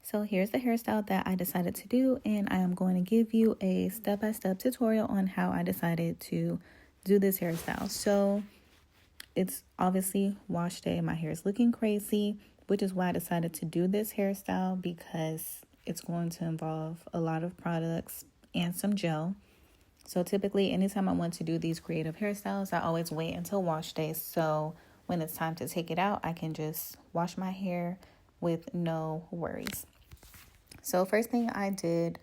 So here's the hairstyle that I decided to do, and I am going to give you a step-by-step tutorial on how I decided to do this hairstyle. So it's obviously wash day. My hair is looking crazy, which is why I decided to do this hairstyle, because it's going to involve a lot of products and some gel. So typically, anytime I want to do these creative hairstyles, I always wait until wash day. So when it's time to take it out, I can just wash my hair with no worries. So first thing I did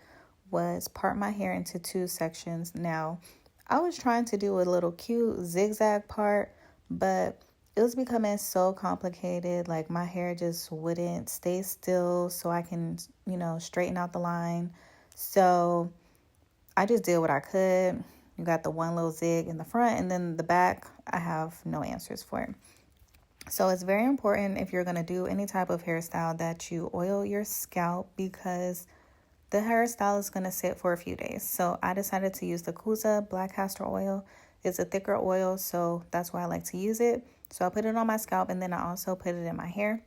was part my hair into two sections. Now, I was trying to do a little cute zigzag part, but it was becoming so complicated. Like my hair just wouldn't stay still so I can, straighten out the line. So I just did what I could. You got the one little zig in the front, and then the back, I have no answers for it. So it's very important, if you're going to do any type of hairstyle, that you oil your scalp, because the hairstyle is going to sit for a few days. So I decided to use the Kuza Black Castor Oil. It's a thicker oil, so that's why I like to use it. So I put it on my scalp, and then I also put it in my hair.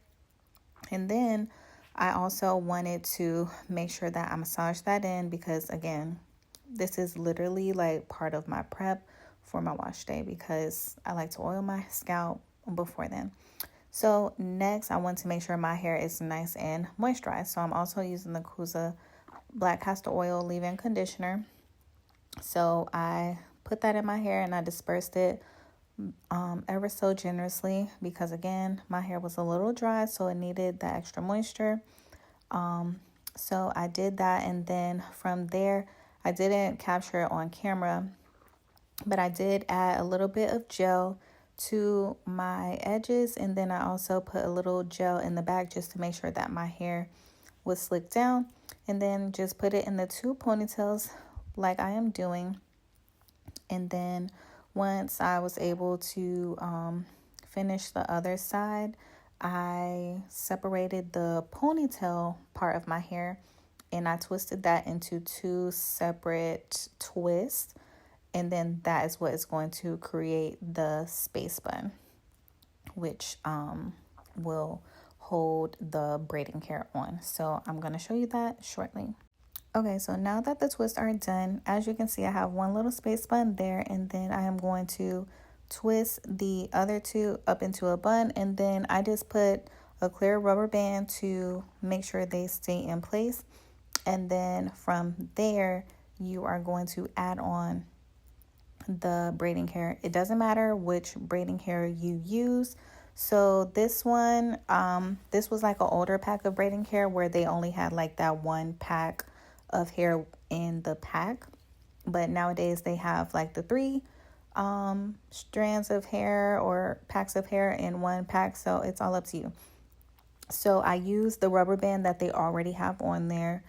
And then I also wanted to make sure that I massage that in, because again, this is literally like part of my prep for my wash day, because I like to oil my scalp before then. So next, I want to make sure my hair is nice and moisturized. So I'm also using the Kuza Black Castor Oil leave-in conditioner. So I put that in my hair and I dispersed it ever so generously, because again, my hair was a little dry, so it needed that extra moisture. So I did that, and then from there, I didn't capture it on camera, but I did add a little bit of gel to my edges, and then I also put a little gel in the back just to make sure that my hair was slicked down, and then just put it in the two ponytails like I am doing. And then once I was able to finish the other side, I separated the ponytail part of my hair and I twisted that into two separate twists. And then that is what is going to create the space bun, which will hold the braiding hair on. So I'm going to show you that shortly. Okay, so now that the twists are done, as you can see, I have one little space bun there, and then I am going to twist the other two up into a bun, and then I just put a clear rubber band to make sure they stay in place. And then from there, you are going to add on the braiding hair. It doesn't matter which braiding hair you use. So this one, this was like an older pack of braiding hair where they only had like that one pack of hair in the pack, but nowadays they have like the three strands of hair or packs of hair in one pack, so it's all up to you. So I used the rubber band that they already have on there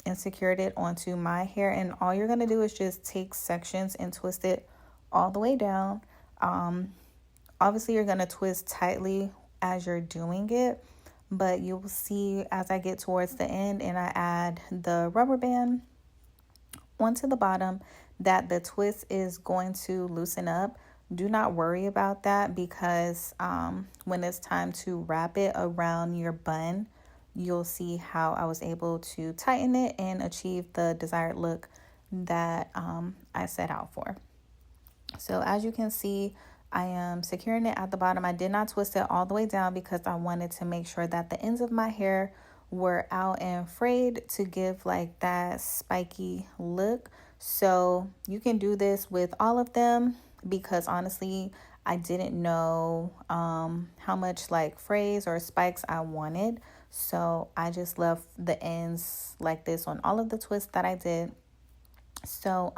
and secured it onto my hair, and all you're going to do is just take sections and twist it all the way down. Obviously you're going to twist tightly as you're doing it, but you will see as I get towards the end and I add the rubber band onto the bottom that the twist is going to loosen up. Do not worry about that, because when it's time to wrap it around your bun, you'll see how I was able to tighten it and achieve the desired look that I set out for. So as you can see, I am securing it at the bottom. I did not twist it all the way down because I wanted to make sure that the ends of my hair were out and frayed to give like that spiky look. So you can do this with all of them, because honestly, I didn't know how much like frays or spikes I wanted. So I just left the ends like this on all of the twists that I did. So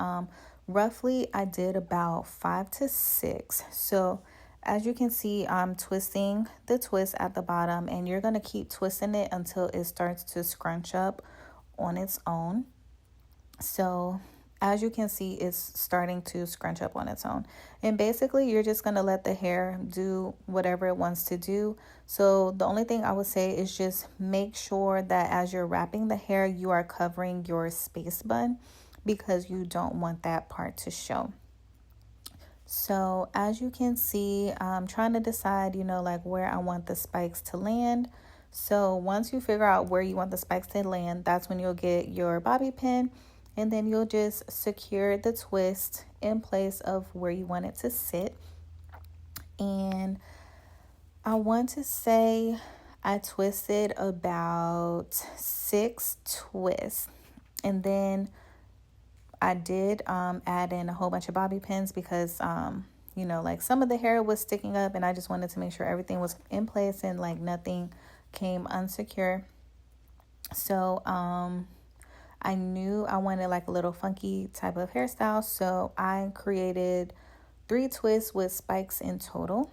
roughly I did about 5 to 6. So as you can see, I'm twisting the twist at the bottom, and you're going to keep twisting it until it starts to scrunch up on its own. So as you can see, it's starting to scrunch up on its own. And basically, you're just going to let the hair do whatever it wants to do. So the only thing I would say is just make sure that as you're wrapping the hair, you are covering your space bun, because you don't want that part to show. So as you can see, I'm trying to decide, like where I want the spikes to land. So once you figure out where you want the spikes to land, that's when you'll get your bobby pin, and then you'll just secure the twist in place of where you want it to sit. And I want to say I twisted about 6 twists, and then I did add in a whole bunch of bobby pins because like some of the hair was sticking up, and I just wanted to make sure everything was in place and like nothing came unsecure. So I knew I wanted like a little funky type of hairstyle, so I created 3 twists with spikes in total.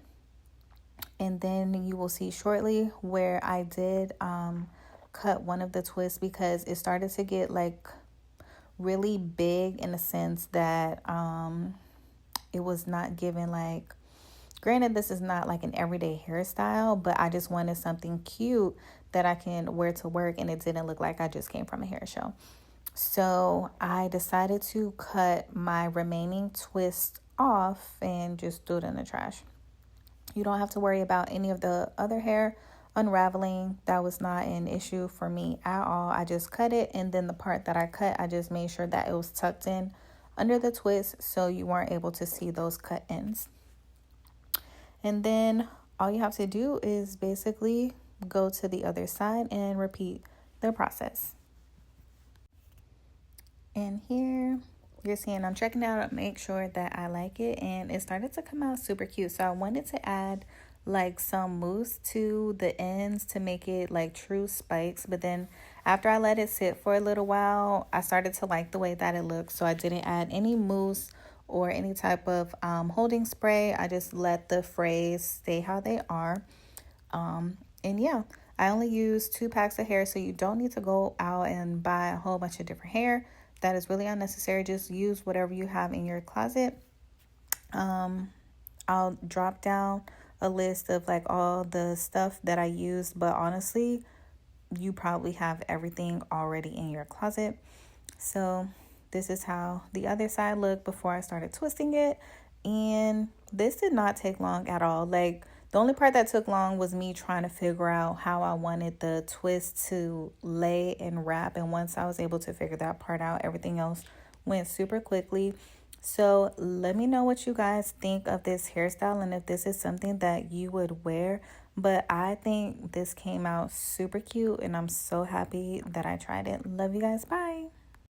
And then you will see shortly where I did cut one of the twists because it started to get like really big in the sense that it was not given like, granted this is not like an everyday hairstyle, but I just wanted something cute that I can wear to work and it didn't look like I just came from a hair show. So I decided to cut my remaining twist off and just threw it in the trash. You don't have to worry about any of the other hair unraveling. That was not an issue for me at all. I just cut it, and then the part that I cut, I just made sure that it was tucked in under the twist so you weren't able to see those cut ends. And then all you have to do is basically go to the other side and repeat the process. And here you're seeing I'm checking out, make sure that I like it, and it started to come out super cute. So I wanted to add like some mousse to the ends to make it like true spikes, but then after I let it sit for a little while, I started to like the way that it looked, so I didn't add any mousse or any type of holding spray. I just let the frays stay how they are. And yeah, I only use 2 packs of hair, so you don't need to go out and buy a whole bunch of different hair. That is really unnecessary. Just use whatever you have in your closet. I'll drop down a list of like all the stuff that I used, but honestly, you probably have everything already in your closet. So this is how the other side looked before I started twisting it. And this did not take long at all. Like the only part that took long was me trying to figure out how I wanted the twist to lay and wrap. And once I was able to figure that part out, everything else went super quickly. So let me know what you guys think of this hairstyle and if this is something that you would wear. But I think this came out super cute and I'm so happy that I tried it. Love you guys. Bye.